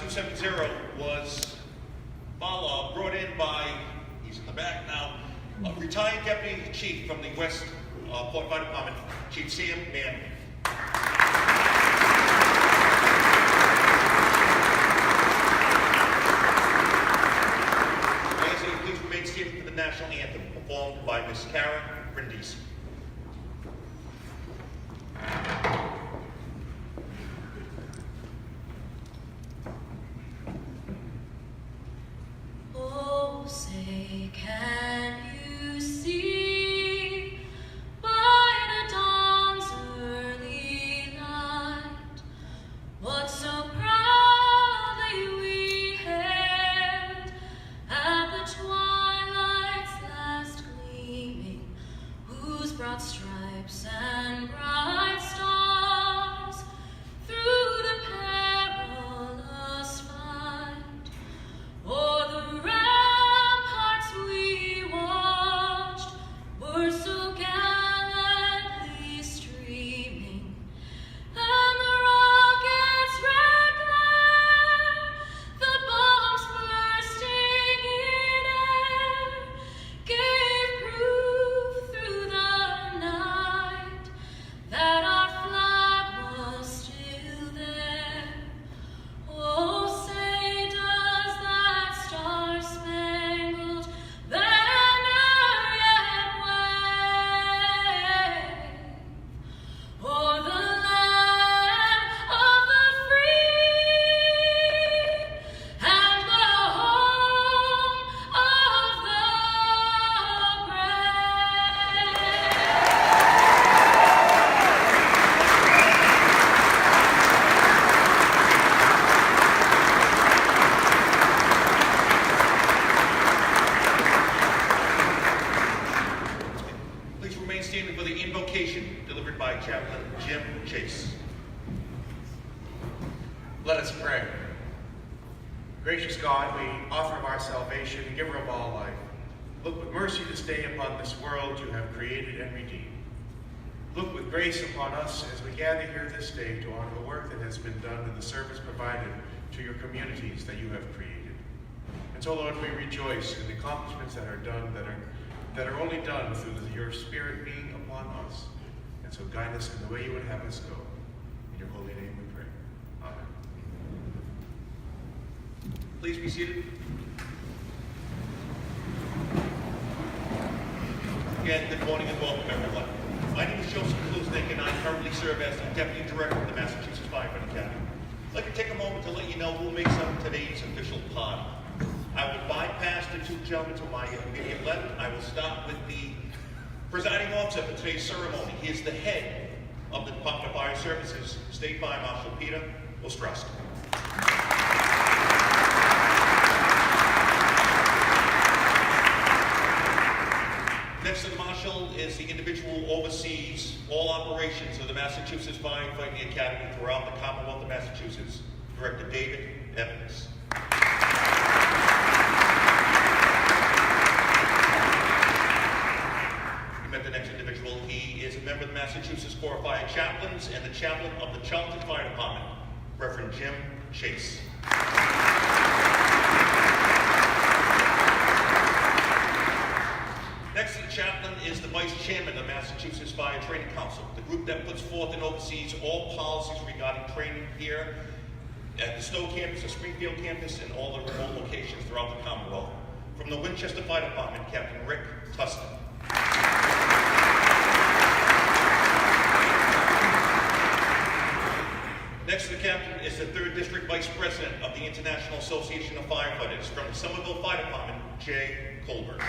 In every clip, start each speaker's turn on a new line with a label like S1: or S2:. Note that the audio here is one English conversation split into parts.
S1: 270 was brought in by, he's in the back now, a retired Deputy Chief from the West Port Fire Department, Chief Sam Mann. Please remain standing for the national anthem, performed by Miss Kara Brindisi.
S2: Oh, say, can you see by the dawn's early light what so proudly we hailed at the twilight's last gleaming, whose broad stripes and bright stars through the perilous fight o'er the ramparts we watched were so gallantly streaming, and the rocket's red glare, the bombs bursting in air, gave proof through the night that our flag was still there. Oh, say does that star-spangled banner yet wave o'er the land of the free and the home of the brave?
S1: Please remain standing for the invocation delivered by Chaplain Jim Chase.
S3: Let us pray. Gracious God, we offer of our salvation, giver of all life. Look with mercy this day upon this world you have created and redeemed. Look with grace upon us as we gather here this day to honor the work that has been done and the service provided to your communities that you have created. And so, Lord, we rejoice in the accomplishments that are done, that are only done through your Spirit being upon us. And so guide us in the way you would have us go. In your holy name we pray. Amen.
S1: Please be seated. Again, good morning and welcome, everyone. My name is Joseph Kluznik, and I currently serve as the Deputy Director of the Massachusetts Firefighting Academy. I'd like to take a moment to let you know who makes up today's official pod. I will bypass the two gentlemen to my immediate left. I will start with the presiding officer for today's ceremony. He is the head of the Department of Fire Services, State Fire Marshal Peter Ostrowski. Next to the Marshal is the individual who oversees all operations of the Massachusetts Firefighting Academy throughout the Commonwealth of Massachusetts, Director David Evans. You met the next individual. He is a member of the Massachusetts Corps of Fire Chaplains and the chaplain of the Charlton Fire Department, Reverend Jim Chase. Next to the chaplain is the vice chairman of the Massachusetts Fire Training Council, the group that puts forth and oversees all policies regarding training here at the Stow campus, the Springfield campus, and all the remote locations throughout the Commonwealth. From the Winchester Fire Department, Captain Rick Tustin. Next to the captain is the 3rd District Vice President of the International Association of Firefighters from the Somerville Fire Department, Jay Colbert.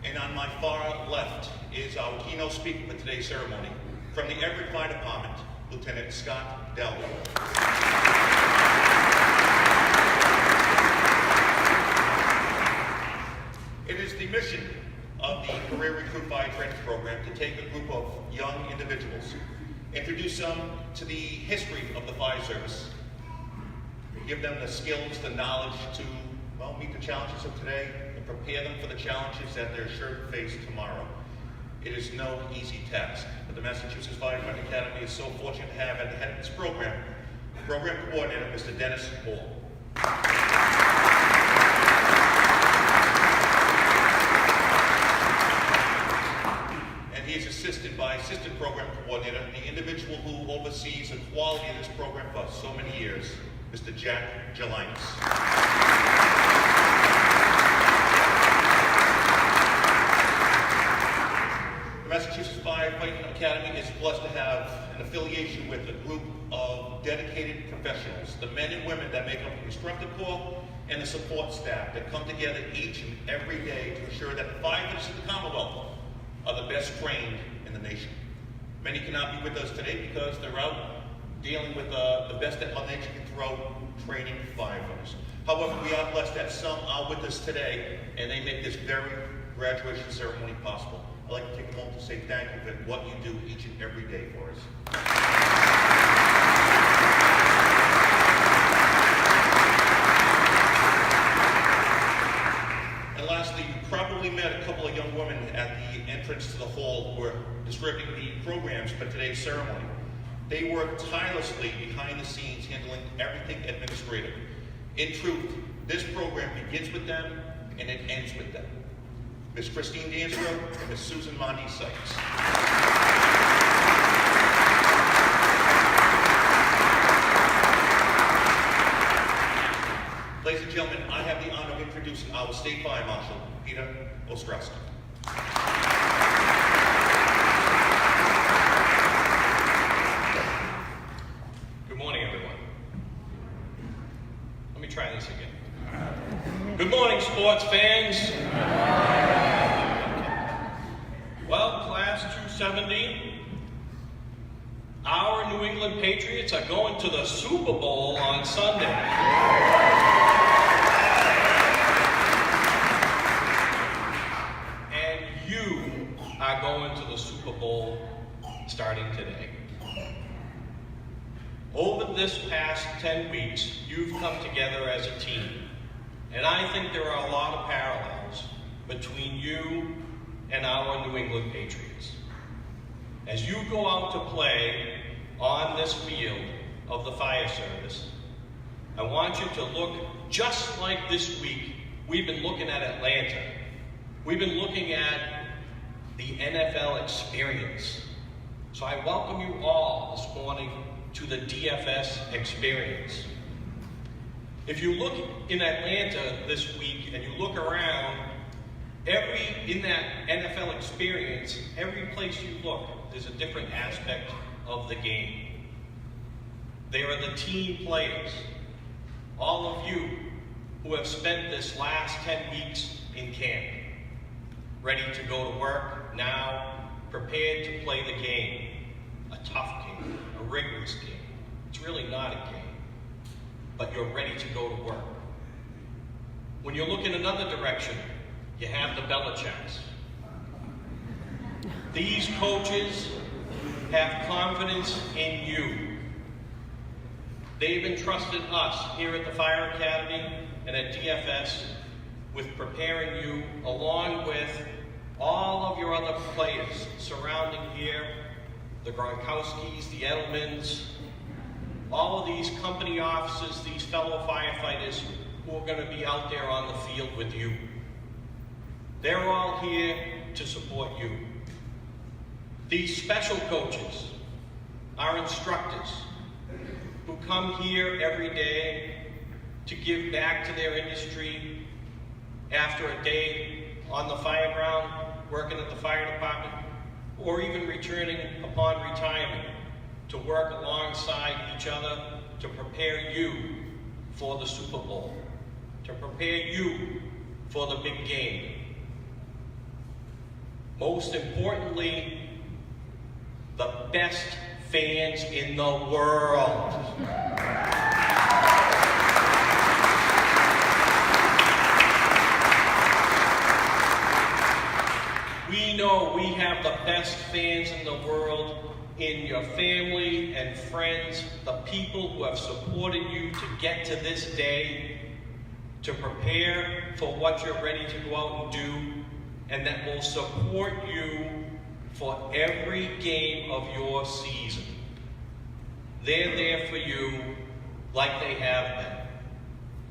S1: And on my far left is our keynote speaker for today's ceremony, from the Everett Fire Department, Lieutenant Scott Dell. It is the mission of the Career Recruit Fire Training Program to take a group of young individuals, introduce them to the history of the fire service, give them the skills, the knowledge to, well, meet the challenges of today and prepare them for the challenges that they're sure to face tomorrow. It is no easy task, but the Massachusetts Firefighting Academy is so fortunate to have at the head of this program, program coordinator, Mr. Dennis Hall. And he is assisted by assistant program coordinator, the individual who oversees the quality of this program for so many years, Mr. Jack Gelinas. The Massachusetts Firefighting Academy is blessed to have an affiliation with a group of dedicated professionals, the men and women that make up the instructor corps and the support staff that come together each and every day to ensure that the firefighters of the Commonwealth are the best trained in the nation. Many cannot be with us today because they're out dealing with the best that Mother Nature can throw, training firefighters. However, we are blessed that some are with us today, and they make this very graduation ceremony possible. I'd like to take a moment to say thank you for what you do each and every day for us. And lastly, you probably met a couple of young women at the entrance to the hall who were distributing the programs for today's ceremony. They work tirelessly behind the scenes, handling everything administrative. In truth, this program begins with them and it ends with them. Miss Christine Dansborough and Miss Susan Mondi Sykes. Ladies and gentlemen, I have the honor of introducing our State Fire Marshal, Peter Ostrowski.
S4: Good morning, everyone. Let me try this again. Good morning, sports fans. Well, class 270, our New England Patriots are going to the Super Bowl on Sunday. And you are going to the Super Bowl starting today. Over this past 10 weeks, you've come together as a team. And I think there are a lot of parallels between you and our New England Patriots. As you go out to play on this field of the fire service, I want you to look just like this week we've been looking at Atlanta. We've been looking at the NFL experience. So I welcome you all this morning to the DFS experience. If you look in Atlanta this week and you look around, in that NFL experience, every place you look, there's a different aspect of the game. They are the team players. All of you who have spent this last 10 weeks in camp, ready to go to work now, prepared to play the game. A tough game, a rigorous game. It's really not a game, but you're ready to go to work. When you look in another direction, you have the Belichicks. These coaches have confidence in you. They've entrusted us here at the Fire Academy and at DFS with preparing you along with all of your other players surrounding here, the Gronkowskis, the Edelmans, all of these company officers, these fellow firefighters who are going to be out there on the field with you. They're all here to support you. These special coaches, our instructors, who come here every day to give back to their industry after a day on the fire ground, working at the fire department, or even returning upon retirement to work alongside each other to prepare you for the Super Bowl, to prepare you for the big game. Most importantly, the best fans in the world. We know we have the best fans in the world in your family and friends, the people who have supported you to get to this day, to prepare for what you're ready to go out and do, and that will support you for every game of your season. They're there for you like they have been.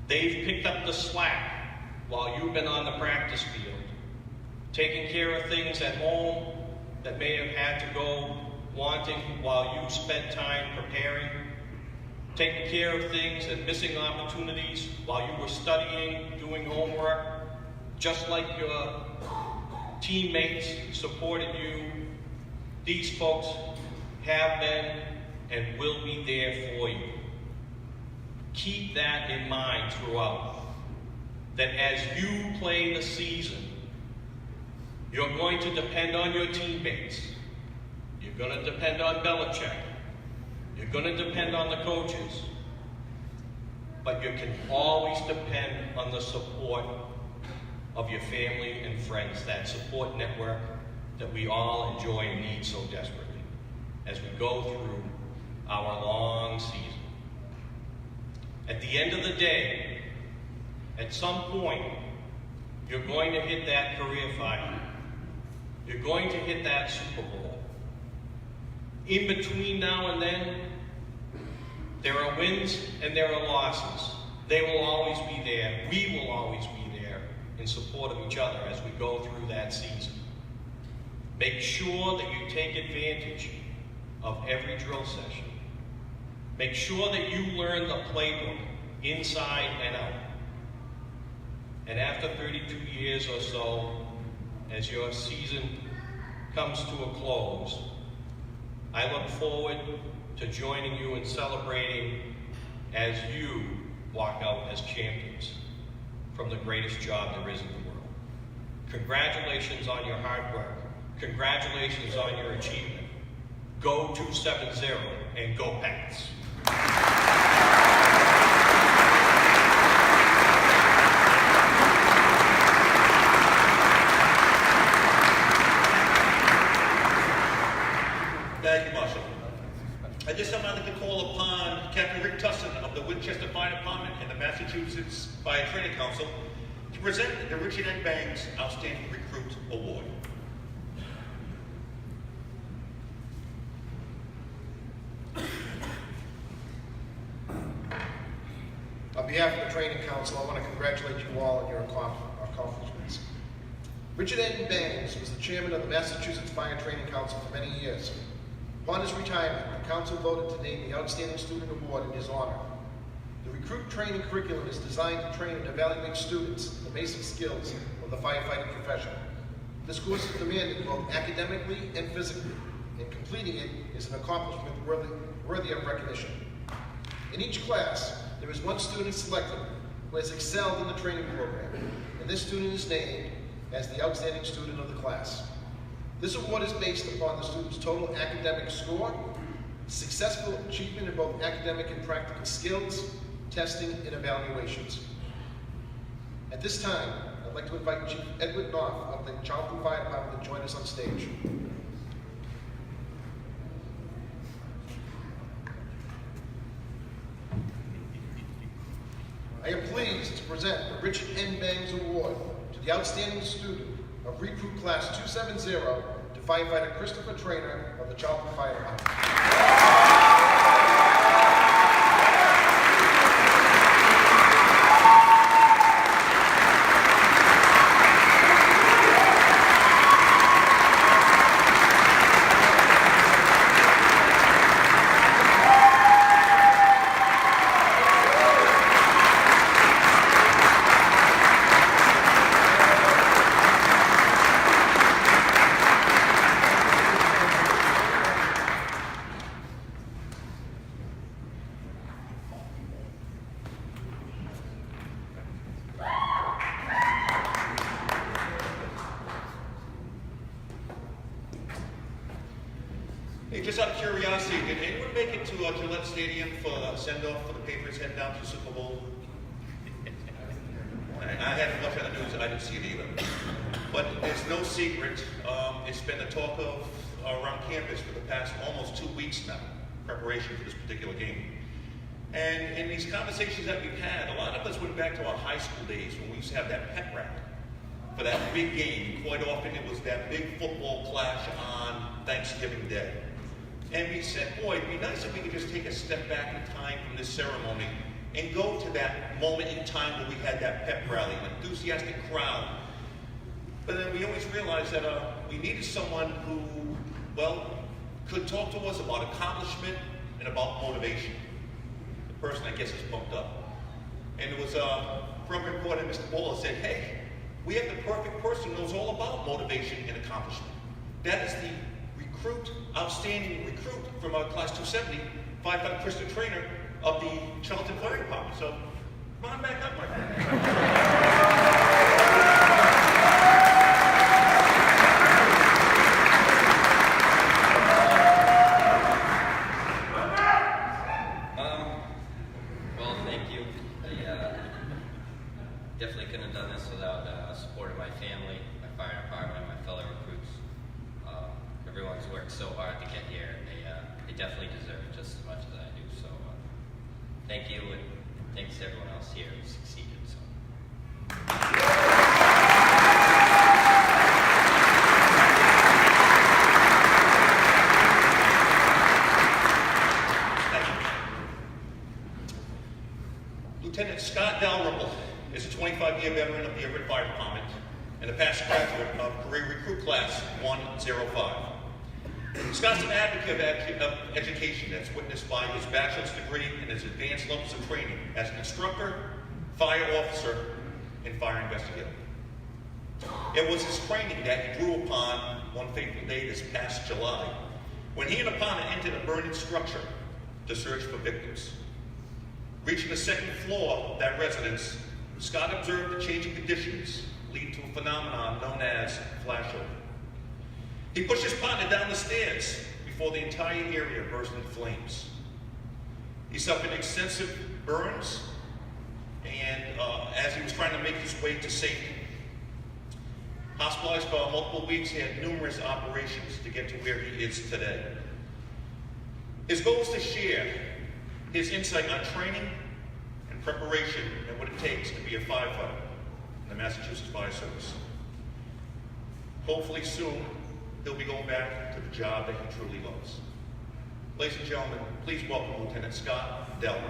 S4: They've picked up the slack while you've been on the practice field, taking care of things at home that may have had to go wanting while you spent time preparing, taking care of things and missing opportunities while you were studying, doing homework, just like your teammates supported you. These folks have been and will be there for you. Keep that in mind throughout, that as you play the season, you're going to depend on your teammates. You're going to depend on Belichick. You're going to depend on the coaches. But you can always depend on the support of your family and friends, that support network that we all enjoy and need so desperately as we go through our long season. At the end of the day, at some point, you're going to hit that career final. You're going to hit that Super Bowl. In between now and then, there are wins and there are losses. They will always be there. We will always be there in support of each other as we go through that season. Make sure that you take advantage of every drill session. Make sure that you learn the playbook inside and out. And after 32 years or so, as your season comes to a close, I look forward to joining you in celebrating as you walk out as champions from the greatest job there is in the world. Congratulations on your hard work. Congratulations on your achievement. Go 270 and go Pats.
S1: Thank you, Marshal. At this time, I'd like to call upon Captain Rick Tussin of the Winchester Fire Department and the Massachusetts Fire Training Council to present the Richard N. Bangs Outstanding Recruit Award.
S5: On behalf of the Training Council, I want to congratulate you all on your accomplishments. Richard N. Bangs was the chairman of the Massachusetts Fire Training Council for many years. Upon his retirement, the council voted to name the Outstanding Student Award in his honor. The recruit training curriculum is designed to train and evaluate students in the basic skills of the firefighting profession. This course is demanded both academically and physically, and completing it is an accomplishment worthy of recognition. In each class, there is one student selected who has excelled in the training program, and this student is named as the Outstanding Student of the class. This award is based upon the student's total academic score, successful achievement in both academic and practical skills, testing, and evaluations. At this time, I'd like to invite Chief Edward Knopf of the Charlton Fire Department to join us on stage. I am pleased to present the Richard N. Bangs Award to the Outstanding Student of Recruit Class 270 to Firefighter Christopher Traynor of the Charlton Fire Department.
S1: Hey, just out of curiosity, did anyone make it to Gillette Stadium for the send-off for the Patriots heading down to the Super Bowl? I hadn't watched on the news, I didn't see it either. But it's no secret, it's been the talk of around campus for the past almost 2 weeks now, preparation for this particular game. And in these conversations that we've had, a lot of us went back to our high school days when we used to have that pep rally. for that big game. Quite often it was that big football clash on Thanksgiving Day. And we said, boy, it'd be nice if we could just take a step back in time from this ceremony and go to that moment in time where we had that pep rally, an enthusiastic crowd. But then we always realized that we needed someone who, well, could talk to us about accomplishment and about motivation. The person, I guess, is pumped up. And it was from reporter Mr. Ball said, hey, we have the perfect person who knows all about motivation and accomplishment. That is the outstanding recruit from class 270, firefighter Krista Trainer of the Charlton Fire Department. So, come on back up, my friend.
S6: Well, thank you. I definitely couldn't have done this without support of my family, my fire department, my fellow recruits. Everyone's worked so hard to get here. They definitely deserve it just as much as I do. So thank you, and thanks to everyone else here who succeeded. So.
S1: Lieutenant Scott Dalrymple is a 25-year veteran of the Everett Fire Department and a past graduate of career recruit class 105. Scott's an advocate of education that's witnessed by his bachelor's degree and his advanced levels of training as an instructor, fire officer, and fire investigator. It was his training that he drew upon one fateful day this past July when he and a partner entered a burning structure to search for victims. Reaching the second floor of that residence, Scott observed the changing conditions leading to a phenomenon known as flashover. He pushed his partner down the stairs before the entire area burst into flames. He suffered extensive burns, and as he was trying to make his way to safety. Hospitalized for multiple weeks, he had numerous operations to get to where he is today. His goal is to share his insight on training and preparation and what it takes to be a firefighter in the Massachusetts Fire Service. Hopefully soon, he'll be going back to the job that he truly loves. Ladies and gentlemen, please welcome Lieutenant Scott Delmer.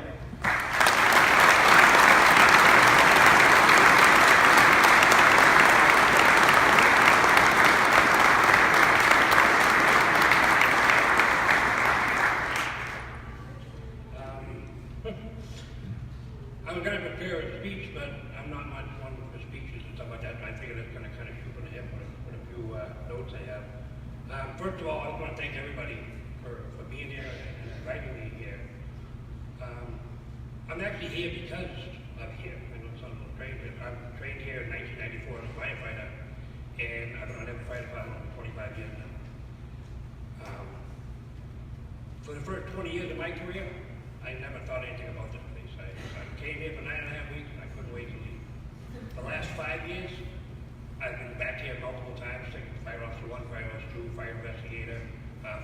S7: I was going to prepare a speech, but I'm not much one for speeches and stuff like that. I figured it's going to kind of shoot from the hip with a few notes I have. First of all, I just want to thank everybody for being here and inviting me here. I'm actually here because of here. I know some of trained here. I'm trained here in 1994 as a firefighter, and I've been on every fire department for 25 years now. For the first 20 years of my career, I never thought anything about this place. I came here for 9.5 weeks and I couldn't wait to leave. The last 5 years, I've been back here multiple times, taking fire officer 1, fire officer 2, fire investigator,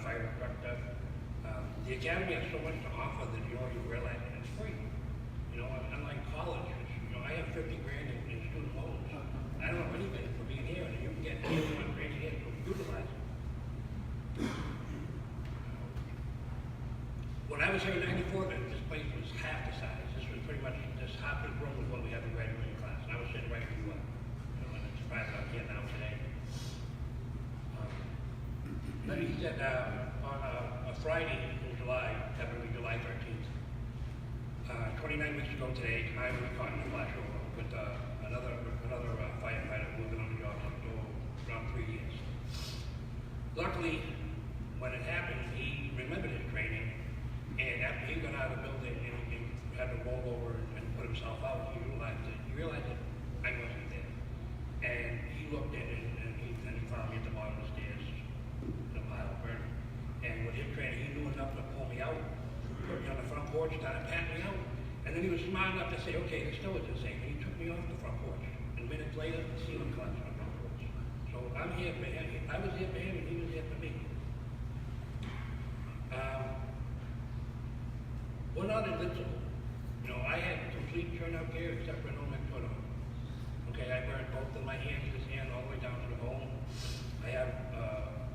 S7: fire instructor. The academy has so much to offer that you realize that it's free. You know, unlike college, I have $50 grand in student loans. I don't know anything for being here, and you can get $1 grand here to utilize it. When I was here in 94, this place was half the size. This was pretty much this half this room was what we had in graduating class. And I was sitting right where you were. And it's private up here now today. Then he said on a Friday in July, that would be July 13th, 29 weeks ago today, I was caught in a flashover with another firefighter who had been on the job for around 3 years. Luckily, when it happened, he remembered his training. And after he got out of the building and he had to roll over and put himself out, he realized that I wasn't there. And he looked in and he found me at the bottom of the stairs, the pile burning. And with his training, he knew enough to pull me out, put me on the front porch, started patting me out. And then he was smart enough to say, okay, the Stow is the same. And he took me off the front porch. And minutes later, the ceiling collapsed on the front porch. So I'm here for him. I was here for him and he was here for me. We're not invincible. You know, I had complete turnout gear except for no McTurnout. Okay, I burned both of my hands, this coming home. I have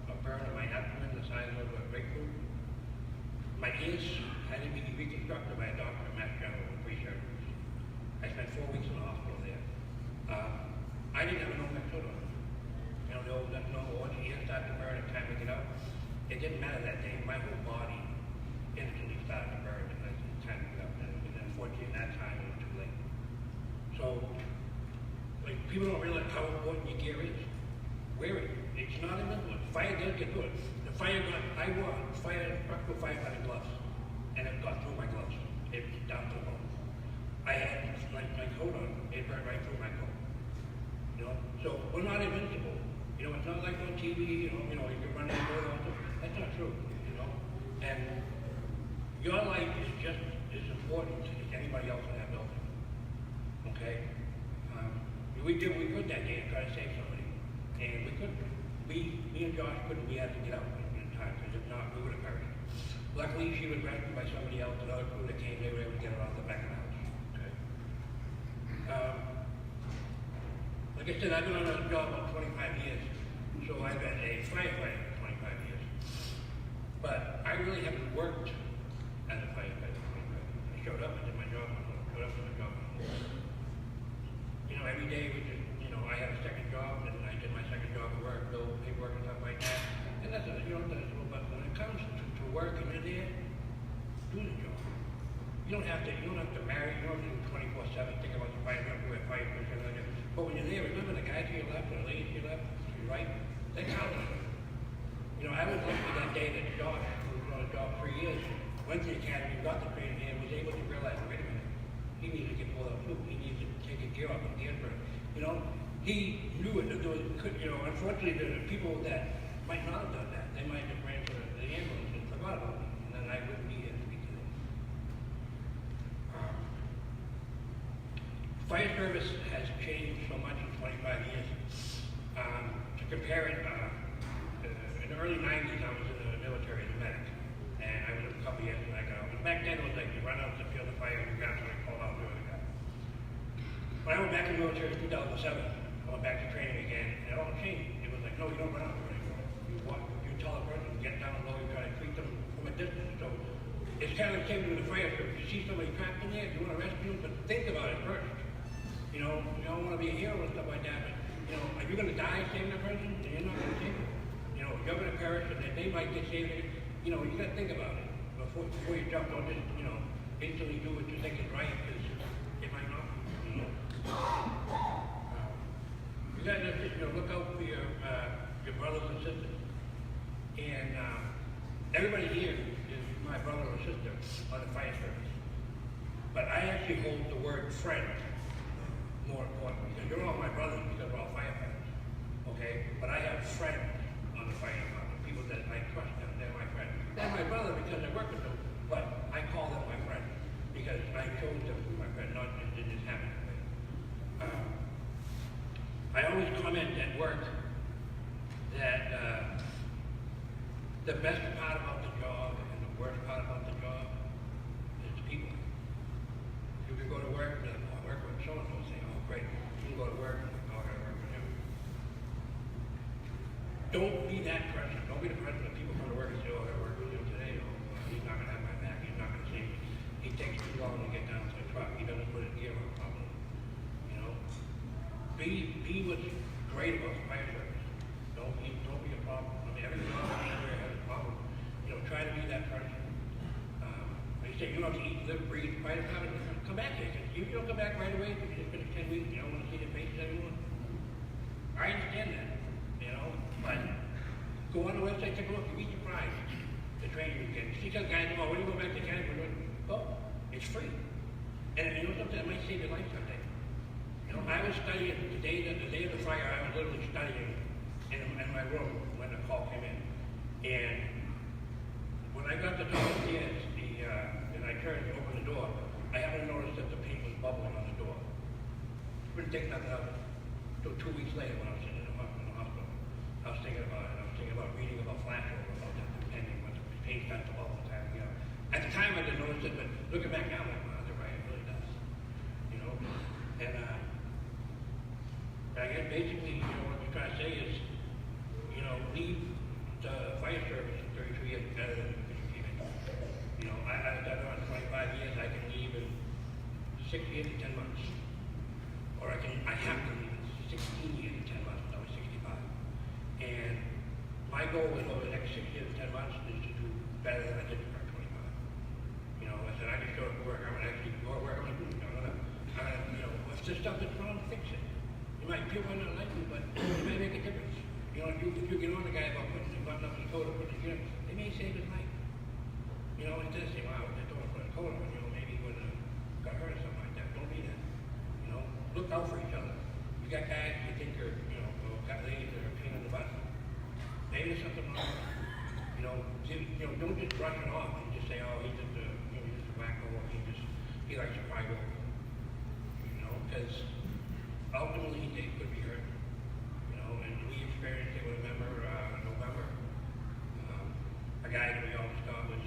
S7: a burn on my abdomen the size of a grapefruit. My ears had to be reconstructed by a doctor at Mass General with pre-surgery. I spent 4 weeks in the hospital there. I didn't have a no foot on. You know, the old no order, ears started to burn, it's time to get out. It didn't matter that day. My whole body instantly started to burn, and it's time to get up. And unfortunately, at that time, it was too late. So, like, people don't realize how important your gear is. Wear it. It's not invisible. Fire does get good. The fire gun, I wore structural firefighting gloves, and it got through my gloves. It was down to the bone. I had my coat on, it burned right through my coat. You know, so we're not invincible. You know, it's not like on TV, you know, you can run and go on. That's not true, you know. And your life is just as important as anybody else in that building. Okay? We did what we could that day to try to save somebody. And we couldn't. Me and Josh couldn't. We had to get out in time, because if not, we would have perished. Luckily, she was rescued by somebody else, another crew that came, they were able to get her off the back of the house. Okay? Like I said, I've been on a job about 25 years, so I've been a firefighter for 25 years. But I really haven't worked as a firefighter for 25 years. I showed up, I did my job, You know, every day we just, you know, I had a second job, and I did my second job at work, build paperwork and stuff like that. And that's, you know, that's little, but when it comes to work and you're there, do the job. You don't have to marry, you don't have to do 24/7, think about your fire company, where fire person, like that. But when you're there, remember the guy to your left or the lady to your left, to your right, they count on you. You know, I was lucky that day that Josh, who was on a job 3 years, went to the academy, got the training, and was able to realize, wait a minute, he needs to get pulled out too. He needs to take his gear off and gear for it. You know, he knew it. You know, unfortunately, there are people that might not have done that. They might have ran for the ambulance and forgot about it, and then I wouldn't be here to speak to them. Fire service has changed so much in 25 years. To compare it, in the early 90s, I was in the military as a medic, and I was a couple years when I got out. But back then, it was like you run out to the field of fire, you grab somebody, call out, do it again. When I went back in the military in 2007, I went back to training again, and it all changed. It was like, no, you don't run out there anymore. You what? You tell a person, get down low, you try to treat them from a distance. So it's kind of the same with the fire service. You see somebody trapped in there, you want to rescue them, but think about it first. You know, you don't want to be a hero and stuff like that, but, you know, are you going to die saving a person? And you're not going to save them. You know, you're going to perish, and they might get saved. You know, you got to think about it before you jump. Don't just, you know, instantly do what you think is right, because it might not, you know. You got to just, you know, look out for your brothers and sisters. And everybody here is my brother or sister on the fire service. But I actually hold the word friend more important, because you're all my brothers because we're all firefighters. Okay? But I have friends on the fire department, people that I trust them, they're my friends. They're my brother because I work with them, but I call them my friend because I chose them to be my friend, not just it just happened to me. I always comment at work that the best part about the job and the worst part about the job is the people. You can go to work and I work with so-and-so, say, oh great, you can go to work and oh, I gotta work with him. Don't be that person. Don't be the person that people come to work and say, oh, I gotta work with him today. Oh, he's not gonna have my back. He's not gonna save me. He takes too long to get down to the truck. He doesn't put his gear on properly. You know? Be what's great about the fire service. Don't be a problem. I mean, every job anywhere has a problem. You know, try to be that person. Like you say, you don't have to eat, live, breathe, fire department. Come back here. If you don't come back right away, if you just finish 10 weeks, you don't want to see their faces anymore. I understand that. You know, but go on the website, take a look, you be surprised the training you get. You see some guys, oh, when you go back to Canada, oh, it's free. And you know something, it might save your life someday. You know, I was studying the day of the fire, I was literally studying in my room when the call came in. And when I got to the stairs, and I turned to open the door, I happened to notice that the paint was bubbling on the door. Couldn't take nothing of it. So 2 weeks later when I was sitting in the hospital, I was thinking about it. I was thinking about reading about flashover, about that depending when the paint starts to bubble the time, you know. At the time I didn't notice it, but looking back now, I'm like, wow, they're right, it really does. You know? And I guess basically, you know, what we're trying to say is my goal is over the next 6 years, 10 months, is to do better than I did for 25. You know, I said, I just go to work, I'm gonna actually go to work, I'm gonna do it, you know, if there's stuff that's wrong, fix it. You might feel I'm not like me, but it may make a difference. You know, if you get on the guy about putting his button up his coat or putting his unit, they may save his life. You know, instead of saying, wow, they don't want to put a coat on, you know, maybe he would have got hurt or something like that. Don't be that. You know, look out for each other. You got guys you think are, you know, got ladies that are a pain in the butt. Maybe there's something wrong. You know, don't just brush it off and just say, oh, he's just a, you know, he's just a wacko, or he likes to cry wolf. You know, because ultimately they could be hurt. You know, and we experienced it with a member in November. A guy that we always thought was,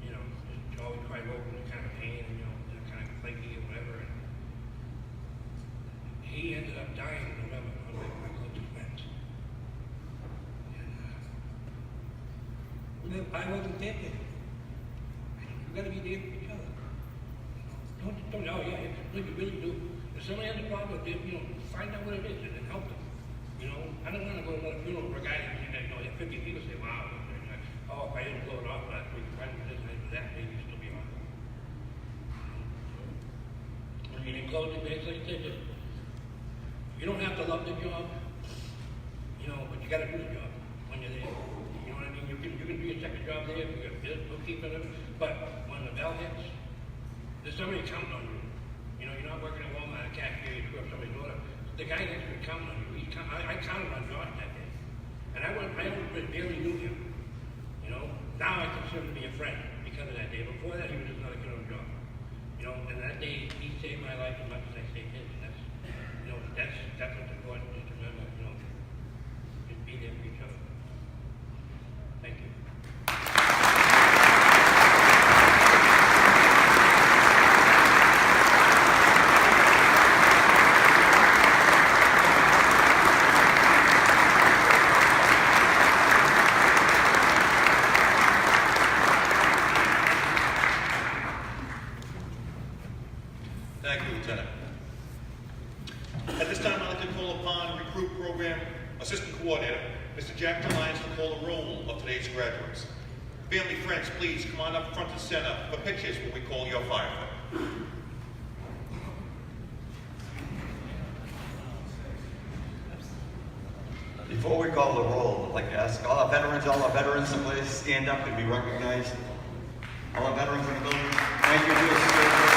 S7: you know, just always cry wolf and kind of pain and, you know, kind of flaky or whatever. And he ended up dying in November on my close friends. And I wasn't there. You gotta be there for each other. Don't, oh yeah, you really do. If somebody has a problem with it, you know, find out what it is and help them. You know, I don't want to go to another funeral for a guy that, you know, 50 people say, wow, oh, if I didn't blow it off last week, if I didn't do this, I didn't do that, maybe you'd still be on. I mean, in closing, basically, just, you don't have to love the job, you know, but you got to do the job when you're there. You know what I mean? You can do your second job there, you got this, bookkeeping, but when the bell hits, there's somebody counting on you. You know, you're not working at Walmart, a cashier, you screw up somebody's order. The guy next to you counting on you. I counted on Josh that day. And I barely knew him. You know, now I consider him to be a friend because of that day. Before that, he was just another kid on the job. You know, and that day, he saved my life as much as I saved his. And that's, you know, that's what's important, just to remember, you know, just be there for each other. Thank you.
S1: Thank you, Lieutenant. At this time, I'd like to call upon Recruit Program Assistant Coordinator, Mr. Jack Lyons, to call the roll of today's graduates. Family, friends, please come on up front and center for pictures when we call your firefighter.
S8: Before we call the roll, I'd like to ask all our veterans to please stand up and be recognized. All our veterans in the building, thank you for your service.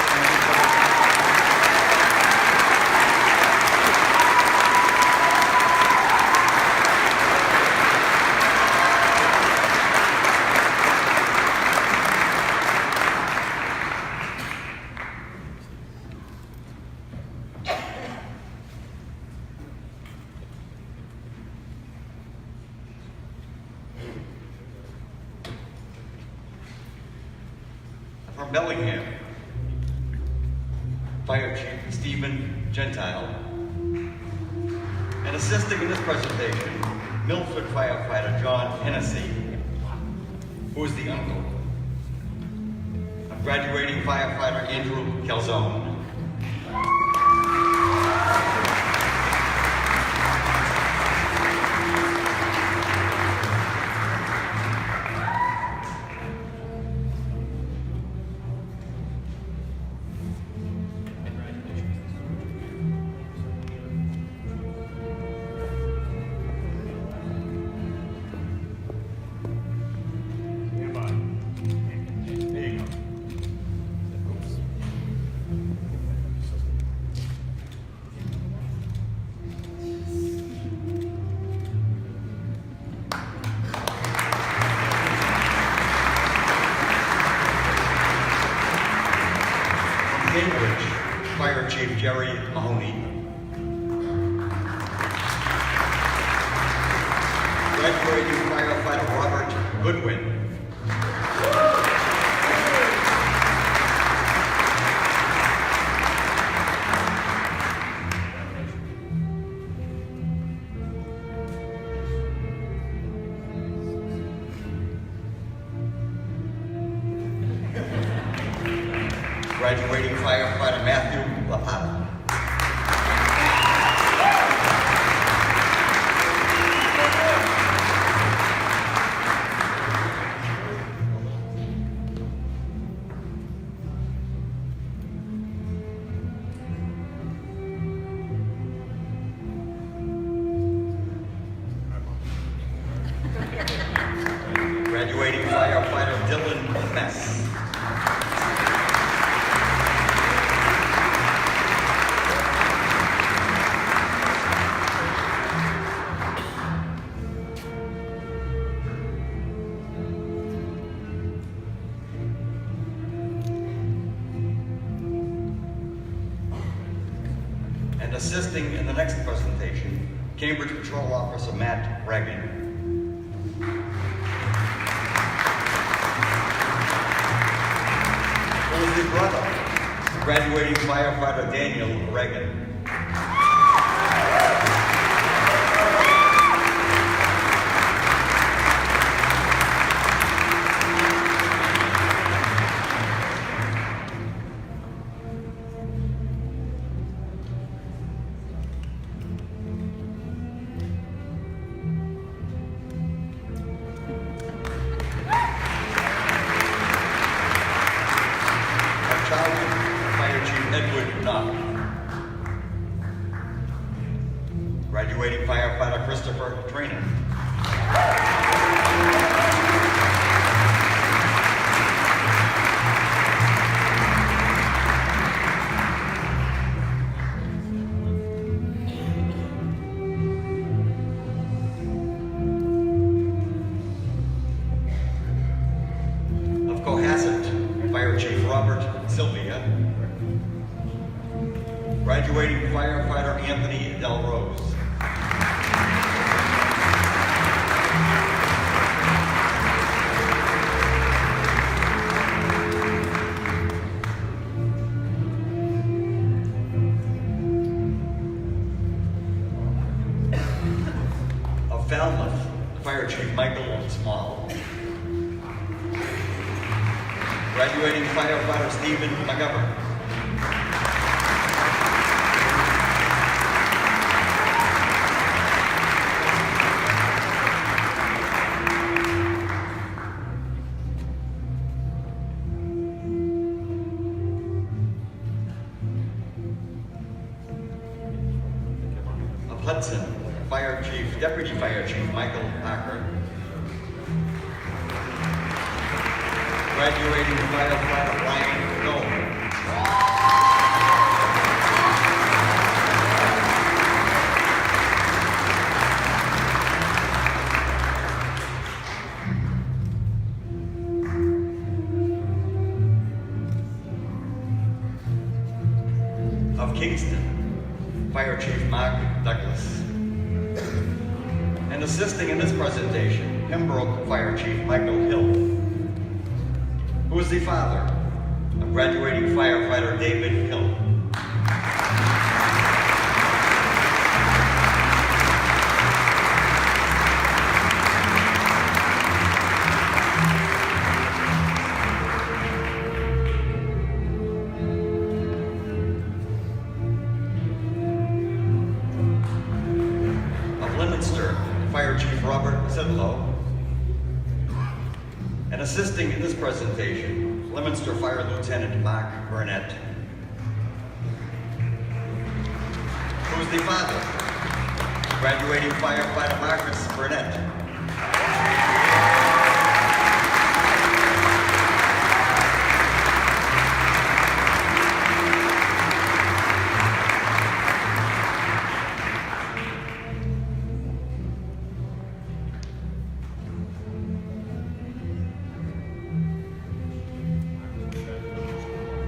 S8: From Bellingham, Fire Chief Stephen Gentile. And assisting in this presentation, Milford firefighter John Hennessy, who is the uncle of graduating firefighter Andrew Calzone. Cambridge, Fire Chief Jerry Mahoney. Graduating firefighter Robert Goodwin. Graduating firefighter Matthew Lapata. Mass. And assisting in the next presentation, Cambridge Patrol Officer Matt Reagan. Who is the brother of graduating firefighter Daniel Reagan. Graduating firefighter Christopher Trainer. Of Cohasset, Fire Chief Robert Sylvia. Graduating firefighter Anthony Del Rose. Of Falmouth, Fire Chief Michael Small. Graduating firefighter Stephen McGovern. Hudson, Deputy Fire Chief Michael Packer. Graduating firefighter Ryan Noel. Of Kingston, Fire Chief Mark Douglas. And assisting in this presentation, Pembroke Fire Chief Michael Hill, who is the father of graduating firefighter David Hill. Fire Chief Robert Sidlow, and assisting in this presentation, Leominster Fire Lieutenant Mark Burnett, who is the father, graduating firefighter Marcus Burnett.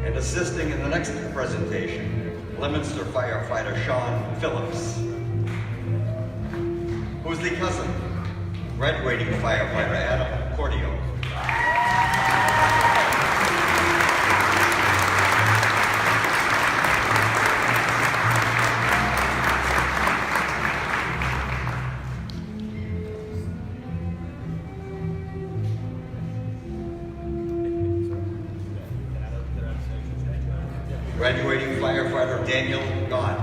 S8: And assisting in the next presentation, Leominster firefighter Sean Phillips, who is the cousin, graduating firefighter Adam Cordio. Graduating firefighter Daniel Gott.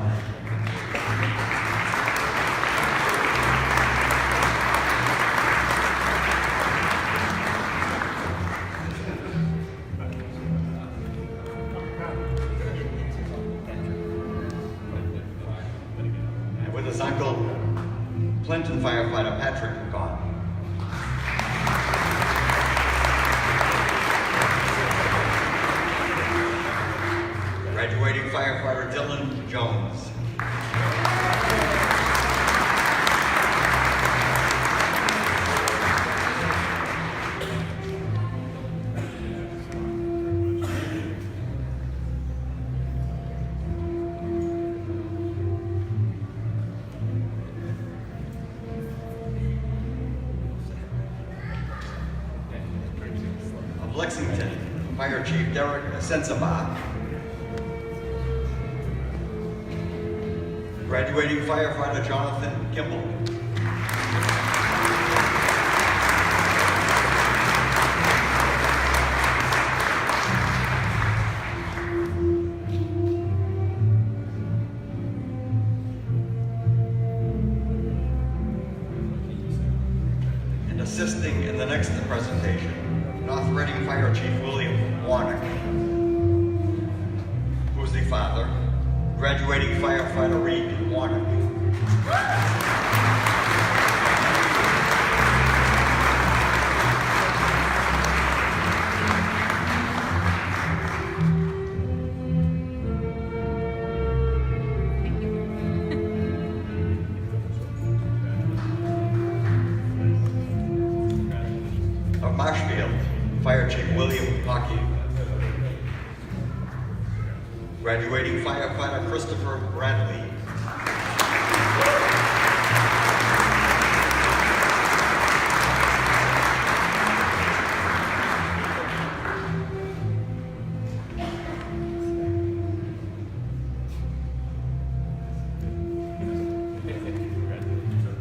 S8: And with his uncle, Clinton firefighter Patrick Gott. Of Lexington, Fire Chief Derek Sensabaugh. Graduating firefighter Jonathan Kimball. And assisting in the next presentation, North Reading Fire Chief William Warnick, who is the father, graduating firefighter Reed Warnick. Of Marshfield, Fire Chief William Hockey. Graduating firefighter Christopher Bradley.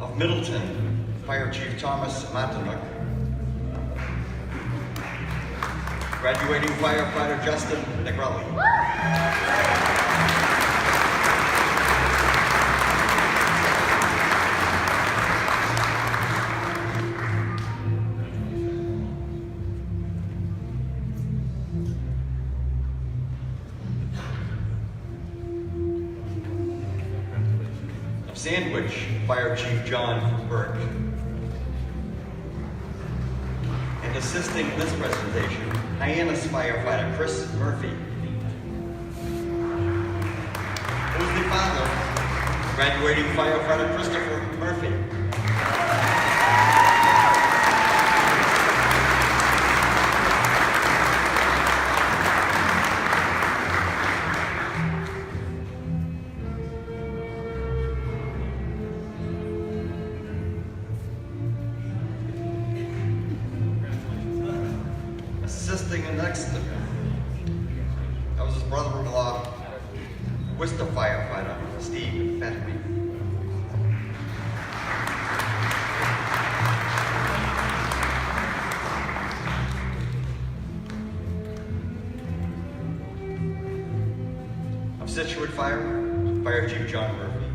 S8: Of Middleton, Fire Chief Thomas Martinuk. Graduating firefighter Justin Negrelli. Of Sandwich, Fire Chief John Burke. And assisting in this presentation, Hyannis firefighter Chris Murphy. Who's the father? Graduating firefighter Christopher Murphy. Assisting in the next, that was his brother-in-law, Worcester firefighter Steve Fetterby. Of Situate Fire Chief John Murphy.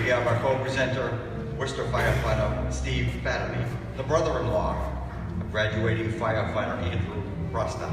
S8: We have our co-presenter, Worcester firefighter Steve Fetterby, the brother-in-law of graduating firefighter Andrew Rostow.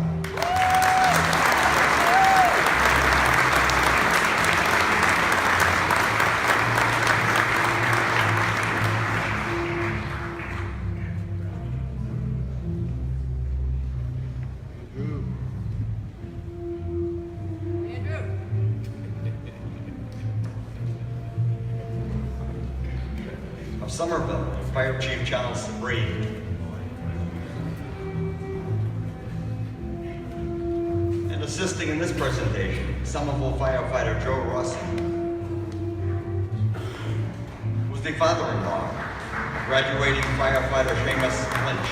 S8: Of Somerville, Fire Chief Charles Brady. And assisting in this presentation, Somerville firefighter Joe Rossi, who's the father-in-law, graduating firefighter Seamus Lynch.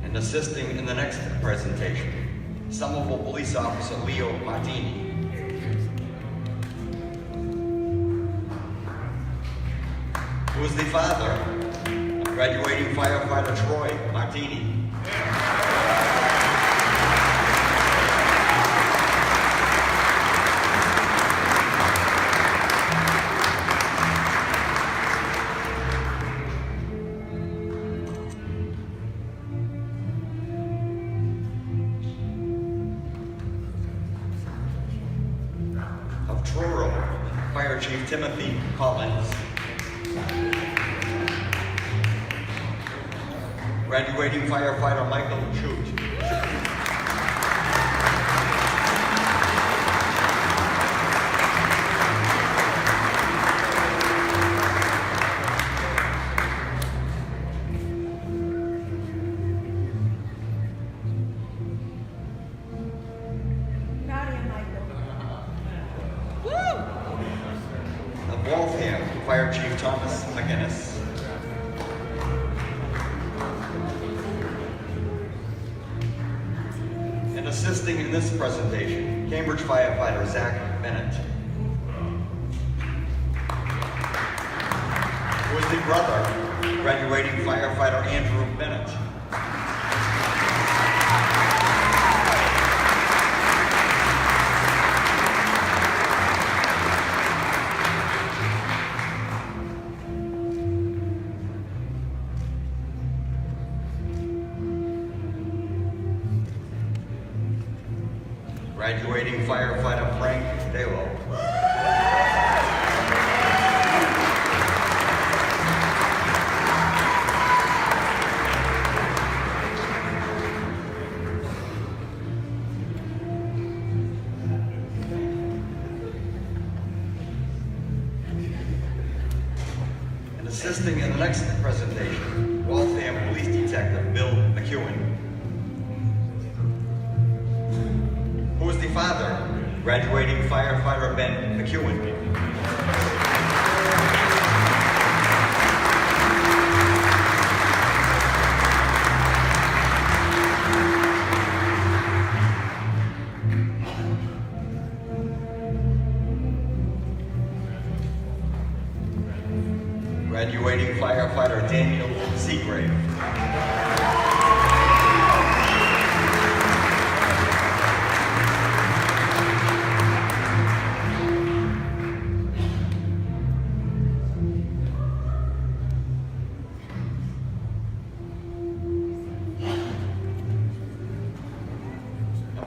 S8: And assisting in the next presentation, Somerville Police Officer Leo Martini. Who is the father of graduating firefighter Troy Martini. Of Truro, Fire Chief Timothy Collins. Graduating firefighter Michael Chute. Fire Chief Thomas McGinnis. And assisting in this presentation, Cambridge firefighter Zach Bennett, who is the brother, graduating firefighter Andrew Bennett. Graduating firefighter Frank Dalo. And assisting in the next presentation, Waltham Police Detective Bill McEwen, who is the father, graduating firefighter Ben McEwen. Graduating firefighter Daniel Seagrave.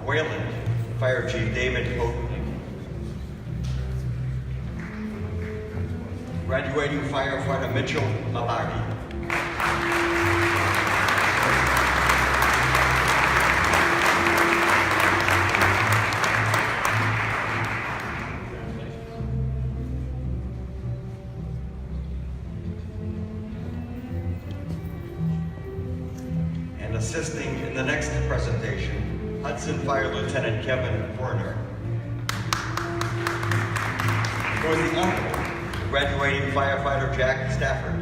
S8: Wayland, Fire Chief David Houghton. Graduating firefighter Mitchell Mabagi. And assisting in the next presentation, Hudson Fire Lieutenant Kevin Horner, who is the uncle, graduating firefighter Jack Stafford.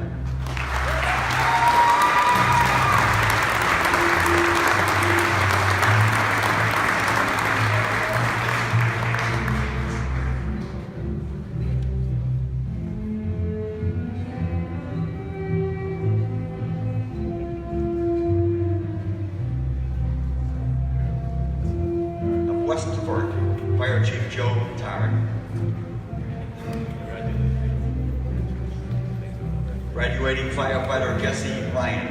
S8: Westford, Fire Chief Joe Tarr. Graduating firefighter Jesse Ryan.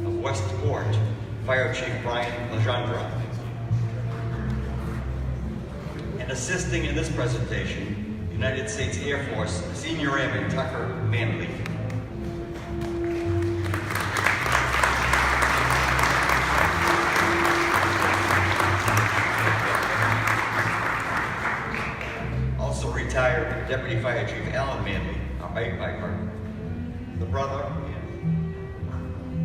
S8: Of Westport, Fire Chief Brian Legendre. And assisting in this presentation, United States Air Force Senior Airman Tucker Manley. Also retired Deputy Fire Chief Alan Manley, our bike biker. The brother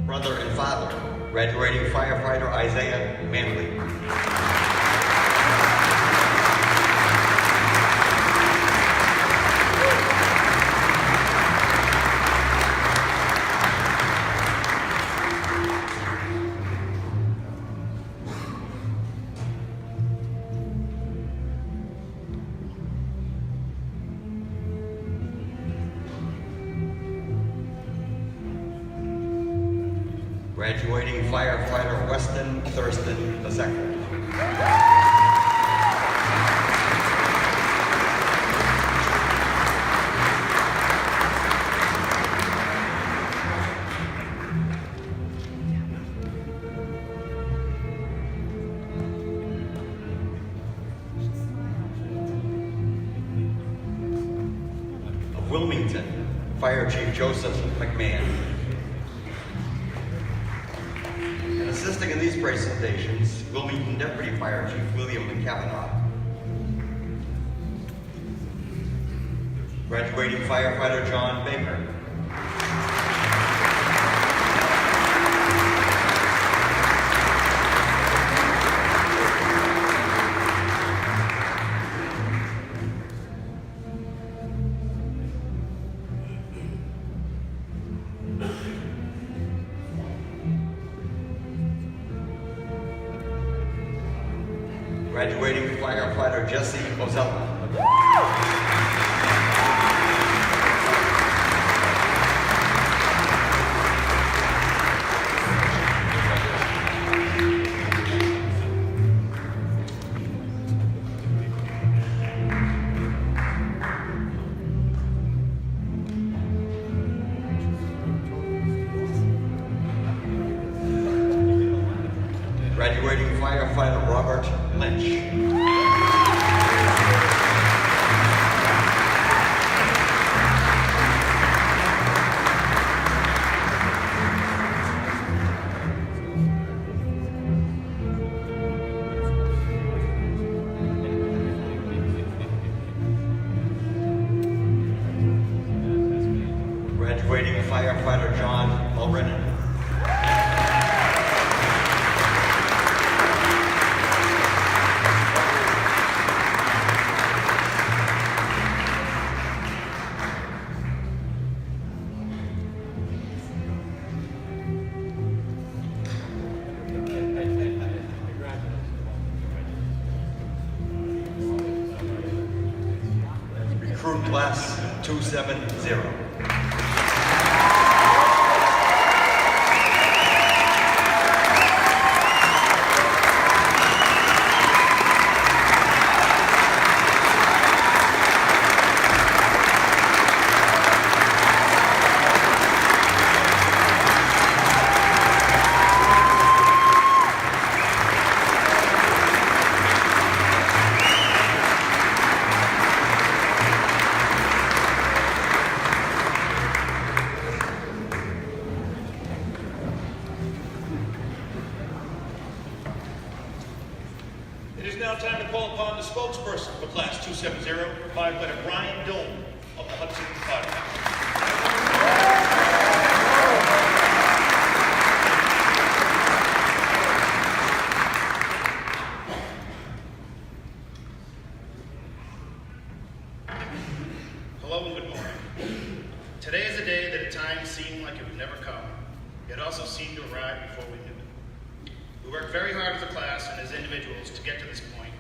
S8: and father, graduating firefighter Isaiah Manley. Graduating firefighter Weston Thurston II. Of Wilmington, Fire Chief Joseph McMahon. Assisting in these presentations, Wilmington Deputy Fire Chief William Cavanaugh. Graduating firefighter John Baker. Graduating firefighter Jesse Ozella. Graduating firefighter Robert Lynch. Graduating firefighter John Mulrennan. Recruit class 270.
S1: It is now time to call upon the spokesperson for Class 270, firefighter Brian Dome of the Hudson Fire Department.
S9: Hello and good morning. Today is a day that at times seemed like it would never come, yet also seemed to arrive before we knew it. We worked very hard as a class and as individuals to get to this point,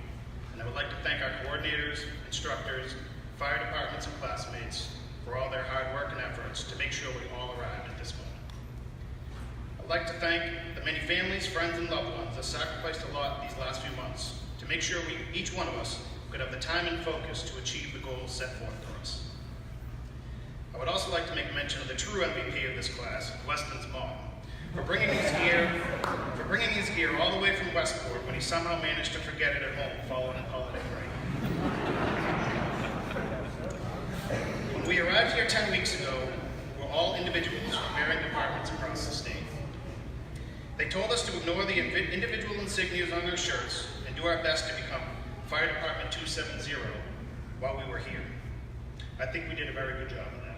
S9: and I would like to thank our coordinators, instructors, fire departments, and classmates for all their hard work and efforts to make sure we all arrived at this moment. I'd like to thank the many families, friends, and loved ones that sacrificed a lot these last few months to make sure each one of us could have the time and focus to achieve the goals set forth for us. I would also like to make mention of the true MVP of this class, Weston's mom, for bringing his gear all the way from Westport when he somehow managed to forget it at home following a holiday break. When we arrived here 10 weeks ago, we were all individuals from varying departments across the state. They told us to ignore the individual insignias on their shirts and do our best to become Fire Department 270 while we were here. I think we did a very good job of that.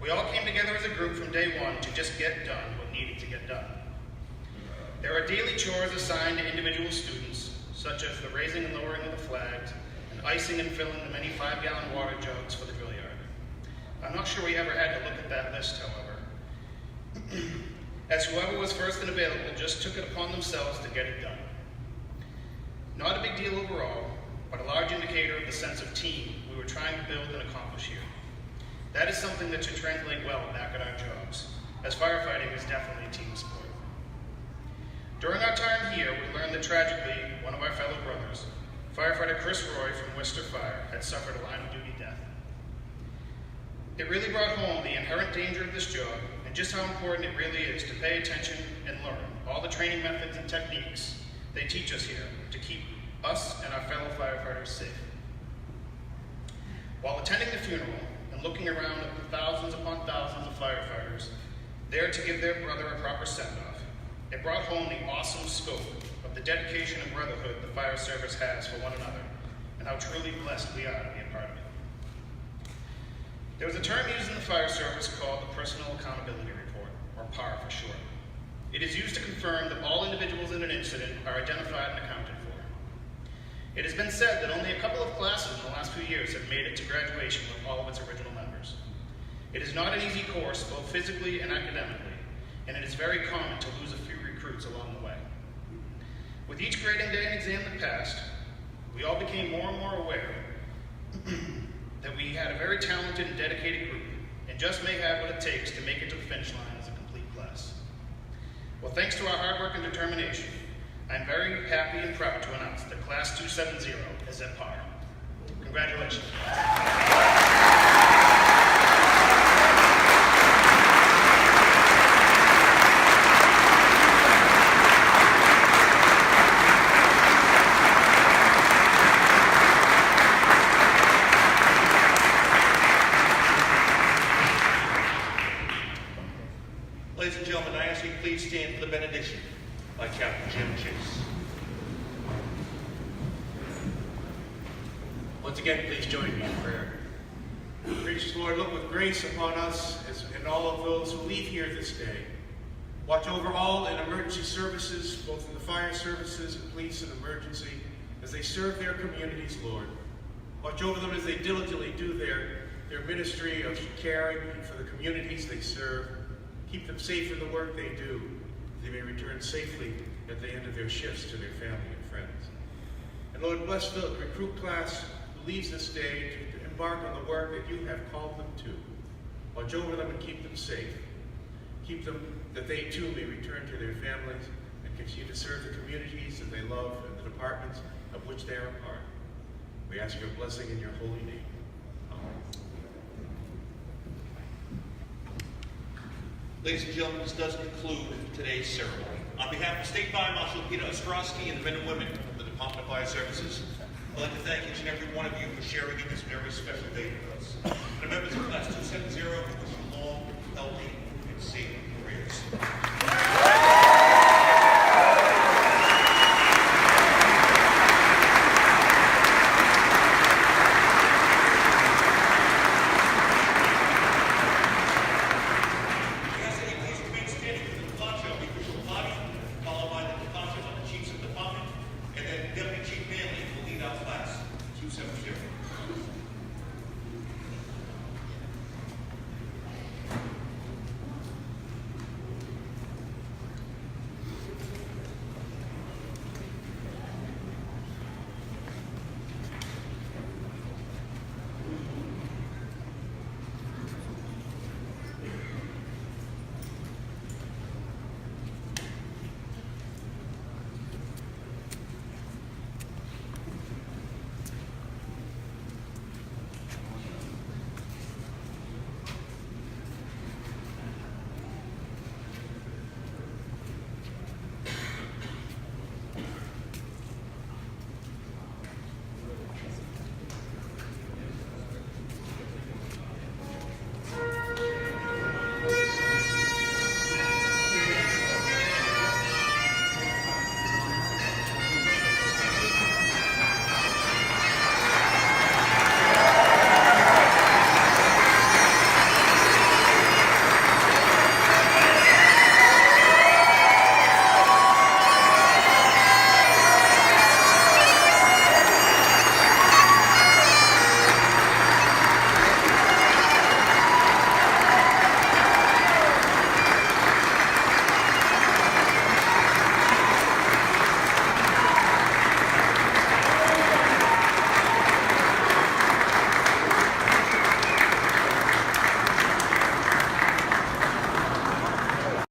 S9: We all came together as a group from day one to just get done what needed to get done. There are daily chores assigned to individual students, such as the raising and lowering of the flags, and icing and filling the many 5-gallon water jugs for the drill yard. I'm not sure we ever had to look at that list, however, as whoever was first and available just took it upon themselves to get it done. Not a big deal overall, but a large indicator of the sense of team we were trying to build and accomplish here. That is something that should translate well back at our jobs, as firefighting is definitely a team sport. During our time here, we learned that tragically, one of our fellow brothers, firefighter Chris Roy from Worcester Fire, had suffered a line-of-duty death. It really brought home the inherent danger of this job and just how important it really is to pay attention and learn all the training methods and techniques they teach us here to keep us and our fellow firefighters safe. While attending the funeral and looking around at the thousands upon thousands of firefighters there to give their brother a proper send-off, it brought home the awesome scope of the dedication and brotherhood the fire service has for one another and how truly blessed we are to be a part of it. There was a term used in the fire service called the Personal Accountability Report, or PAR for short. It is used to confirm that all individuals in an incident are identified and accounted for. It has been said that only a couple of classes in the last few years have made it to graduation with all of its original members. It is not an easy course, both physically and academically, and it is very common to lose a few recruits along the way. With each grading day and exam that passed, we all became more and more aware that we had a very talented and dedicated group, and just may have what it takes to make it to the finish line as a complete class. Well, thanks to our hard work and determination, I'm very happy and proud to announce that Class 270 is at par. Congratulations.
S1: Ladies and gentlemen, I ask you to please stand for the benediction by Captain Jim Chase.
S3: Once again, please join me in prayer. Gracious Lord, look with grace upon us and all of those who leave here this day. Watch over all in emergency services, both in the fire services and police and emergency, as they serve their communities, Lord. Watch over them as they diligently do their ministry of caring for the communities they serve. Keep them safe in the work they do. They may return safely at the end of their shifts to their family and friends. And Lord, bless the recruit class who leaves this day to embark on the work that you have called them to. Watch over them and keep them safe. Keep them that they too may return to their families and continue to serve the communities that they love and the departments of which they are a part. We ask your blessing in your holy name. Amen.
S1: Ladies and gentlemen, this does conclude today's ceremony. On behalf of State Fire Marshal Peter Ostrowski and the men and women of the Department of Fire Services, I'd like to thank each and every one of you for sharing in this very special day with us. And the members of Class 270, wish you long, healthy, and safe careers.